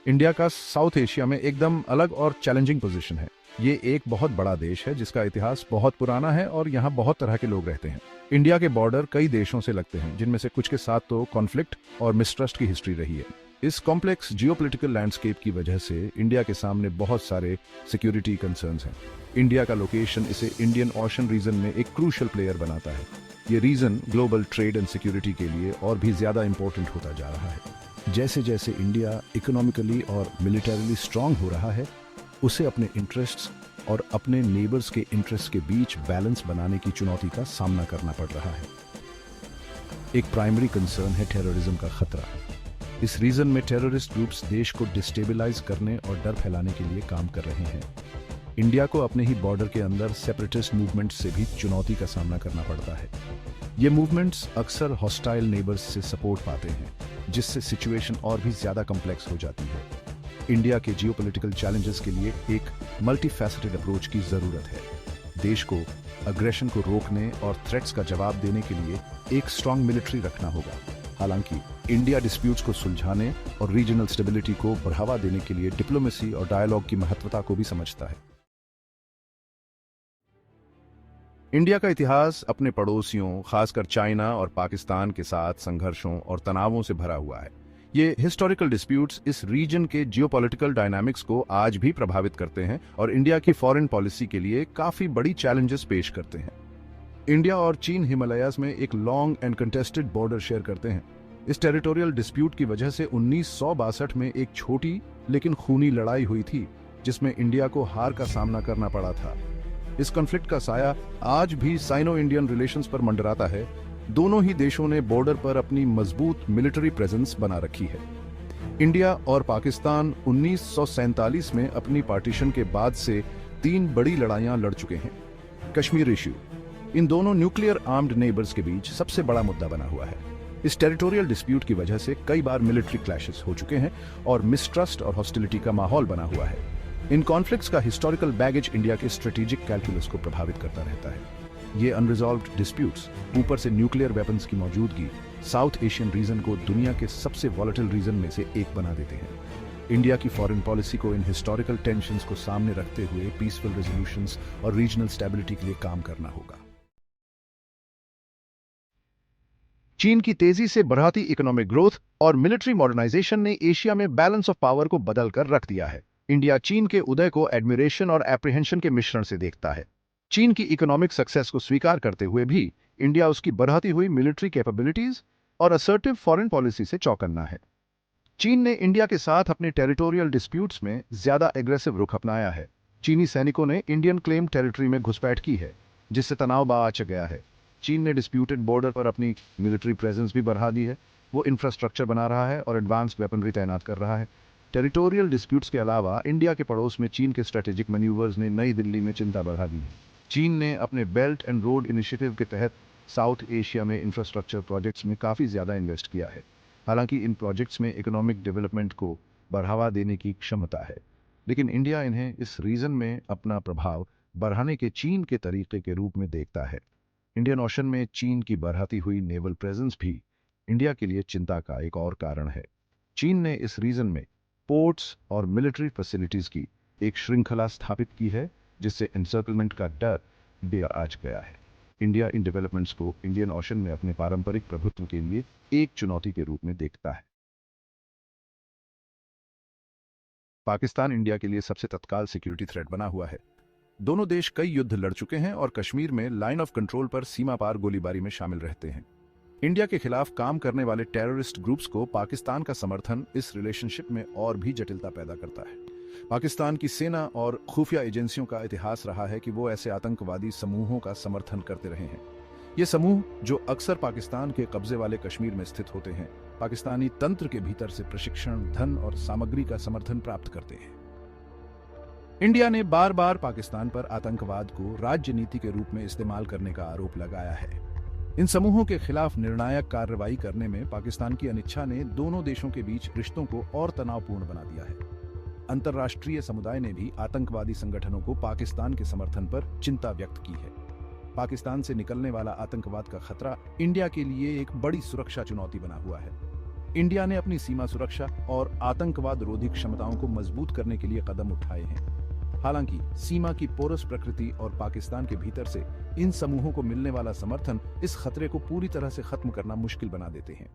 India का south Asia में एकदम अलग और चैलेंजिंग पोजीशन है। ये एक बहुत बड़ा देश है जिसका इतिहास बहुत पुराना है और यहाँ बहुत तरह के लोग रहते हैं। इंडिया के बॉर्डर कई देशों से लगते हैं, जिनमें से कुछ के साथ तो कॉन्फ्लिक्ट और मिसट्रस्ट की हिस्ट्री रही है। इस कॉम्प्लेक्स जियोपॉलिटिकल लैंडस्केप की वजह से इंडिया के सामने बहुत सारे सिक्योरिटी कंसर्न्स हैं। इंडिया का लोकेशन इसे इंडियन ओशन रीजन में एक क्रूशियल प्लेयर बनाता है। ये region global trade and security के लिए और भी ज्यादा इंपॉर्टेंट होता जा रहा है। जैसे जैसे इंडिया इकोनॉमिकली और मिलिटरीली स्ट्रांग हो रहा है, उसे अपने इंटरेस्ट्स और अपने नेबर्स के इंटरेस्ट के बीच बैलेंस बनाने की चुनौती का सामना करना पड़ रहा है। एक प्राइमरी कंसर्न है टेररिज्म का खतरा। इस रीजन में टेररिस्ट ग्रुप्स देश को डिस्टेबलाइज करने और डर फैलाने के लिए काम कर रहे हैं। इंडिया को अपने ही बॉर्डर के अंदर सेपरेटिस्ट मूवमेंट से भी चुनौती का सामना करना पड़ता है। ये मूवमेंट्स अक्सर हॉस्टाइल नेबर्स से सपोर्ट पाते हैं, जिससे सिचुएशन और भी ज्यादा कॉम्प्लेक्स हो जाती है। इंडिया के जियोपॉलिटिकल चैलेंजेस के लिए एक मल्टीफैसेटेड अप्रोच की जरूरत है। देश को अग्रेशन को रोकने और थ्रेट्स का जवाब देने के लिए एक स्ट्रांग मिलिट्री रखना होगा। हालांकि इंडिया डिस्प्यूट्स को सुलझाने और रीजनल स्टेबिलिटी को बढ़ावा देने के लिए डिप्लोमेसी और डायलॉग की महत्वता को भी समझता है। इंडिया का इतिहास अपने पड़ोसियों, खासकर चाइना और पाकिस्तान के साथ संघर्षों और तनावों से भरा हुआ है। ये हिस्टोरिकल डिस्प्यूट्स इस रीजन के जियोपॉलिटिकल डायनामिक्स को आज भी प्रभावित करते हैं और इंडिया की फॉरेन पॉलिसी के लिए काफी बड़ी चैलेंजेस पेश करते हैं। इंडिया और चीन हिमालयाज में एक long and contested border share करते हैं। इस टेरिटोरियल डिस्प्यूट की वजह से 1962 में एक छोटी लेकिन खूनी लड़ाई हुई थी, जिसमें इंडिया को हार का सामना करना पड़ा था। इस कॉन्फ्लिक्ट का साया आज भी साइनो इंडियन रिलेशंस पर मंडराता है। दोनों ही देशों ने बॉर्डर पर अपनी मजबूत मिलिट्री प्रेजेंस बना रखी है। इंडिया और पाकिस्तान 1947 में अपनी पार्टीशन के बाद से 3 बड़ी लड़ाइयां लड़ चुके हैं। कश्मीर इश्यू इन दोनों न्यूक्लियर आर्म्ड नेबर्स के बीच सबसे बड़ा मुद्दा बना हुआ है। इस टेरिटोरियल डिस्प्यूट की वजह से कई बार मिलिट्री क्लैशेस हो चुके हैं और मिसट्रस्ट और हॉस्टिलिटी का माहौल बना हुआ है। इन कॉन्फ्लिक्ट्स का हिस्टोरिकल बैगेज इंडिया के स्ट्रेटेजिक कैलकुलस को प्रभावित करता रहता है। ये अनरिजॉल्व्ड डिस्प्यूट्स, ऊपर से न्यूक्लियर वेपन्स की मौजूदगी, साउथ एशियन रीजन को दुनिया के सबसे वॉलेटाइल रीजन में से एक बना देते हैं। इंडिया की फॉरेन पॉलिसी को इन हिस्टोरिकल टेंशंस को सामने रखते हुए पीसफुल रेजोल्यूशंस और रीजनल स्टेबिलिटी के लिए काम करना होगा। चीन की तेजी से बढ़ती इकोनॉमिक ग्रोथ और मिलिट्री मॉडर्नाइजेशन ने एशिया में बैलेंस ऑफ पावर को बदलकर रख दिया है। इंडिया चीन के उदय को एडमिरेशन और एप्रीहेंशन के मिश्रण से देखता है। चीन की इकोनॉमिक सक्सेस को स्वीकार करते हुए भी इंडिया उसकी बढ़ती हुई मिलिट्री कैपेबिलिटीज और असर्टिव फॉरेन पॉलिसी से चौकन्ना है। चीन ने इंडिया के साथ अपने टेरिटोरियल डिस्प्यूट्स में ज्यादा एग्रेसिव रुख अपनाया है। चीनी सैनिकों ने इंडियन क्लेम टेरिटरी में घुसपैठ की है, जिससे तनाव बढ़ गया है। चीन ने डिस्प्यूटेड बॉर्डर पर अपनी मिलिट्री प्रेजेंस भी बढ़ा दी है। वो इंफ्रास्ट्रक्चर बना रहा है और एडवांस्ड वेपनरी तैनात कर रहा है। टेरिटोरियल डिस्प्यूट्स के अलावा इंडिया के पड़ोस में चीन के स्ट्रेटेजिक मैन्यूवर्स ने नई दिल्ली में चिंता बढ़ा दी है। चीन ने अपने बेल्ट एंड रोड इनिशिएटिव के तहत साउथ एशिया में इंफ्रास्ट्रक्चर प्रोजेक्ट्स में काफ़ी ज़्यादा इन्वेस्ट किया है। हालांकि इन प्रोजेक्ट्स में इकोनॉमिक डेवलपमेंट को बढ़ावा देने की क्षमता है, लेकिन इंडिया इन्हें इस रीजन में अपना प्रभाव बढ़ाने के चीन के तरीके के रूप में देखता है। इंडियन ओशन में चीन की बढ़ती हुई नेवल प्रेजेंस भी इंडिया के लिए चिंता का एक और कारण है। चीन ने इस रीजन में पोर्ट्स और मिलिट्री फैसिलिटीज की एक श्रृंखला स्थापित की है, जिससे एनसर्कलमेंट का डर भी आज गया है। इंडिया इन डेवलपमेंट्स को इंडियन ओशन में अपने पारंपरिक प्रभुत्व के लिए एक चुनौती के रूप में देखता है। पाकिस्तान इंडिया के लिए सबसे तत्काल सिक्योरिटी थ्रेट बना हुआ है। दोनों देश कई युद्ध लड़ चुके हैं और कश्मीर में लाइन ऑफ कंट्रोल पर सीमा पार गोलीबारी में शामिल रहते हैं। इंडिया के खिलाफ काम करने वाले टेररिस्ट ग्रुप्स को पाकिस्तान का समर्थन इस रिलेशनशिप में और भी जटिलता पैदा करता है। पाकिस्तान की सेना और खुफिया एजेंसियों का इतिहास रहा है कि वो ऐसे आतंकवादी समूहों का समर्थन करते रहे हैं। ये समूह, जो अक्सर पाकिस्तान के कब्जे वाले कश्मीर में स्थित होते हैं, पाकिस्तानी तंत्र के भीतर से प्रशिक्षण, धन और सामग्री का समर्थन प्राप्त करते हैं। इंडिया ने बार बार पाकिस्तान पर आतंकवाद को राज्य नीति के रूप में इस्तेमाल करने का आरोप लगाया है। इन समूहों के खिलाफ निर्णायक कार्रवाई करने में पाकिस्तान की अनिच्छा ने दोनों देशों के बीच रिश्तों को और तनावपूर्ण बना दिया है। अंतर्राष्ट्रीय समुदाय ने भी आतंकवादी संगठनों को पाकिस्तान के समर्थन पर चिंता व्यक्त की है। पाकिस्तान से निकलने वाला आतंकवाद का खतरा इंडिया के लिए एक बड़ी सुरक्षा चुनौती बना हुआ है। इंडिया ने अपनी सीमा सुरक्षा और आतंकवाद रोधी क्षमताओं को मजबूत करने के लिए कदम उठाए हैं। हालांकि सीमा की पोरस प्रकृति और पाकिस्तान के भीतर से इन समूहों को मिलने वाला समर्थन इस खतरे को पूरी तरह से खत्म करना मुश्किल बना देते हैं।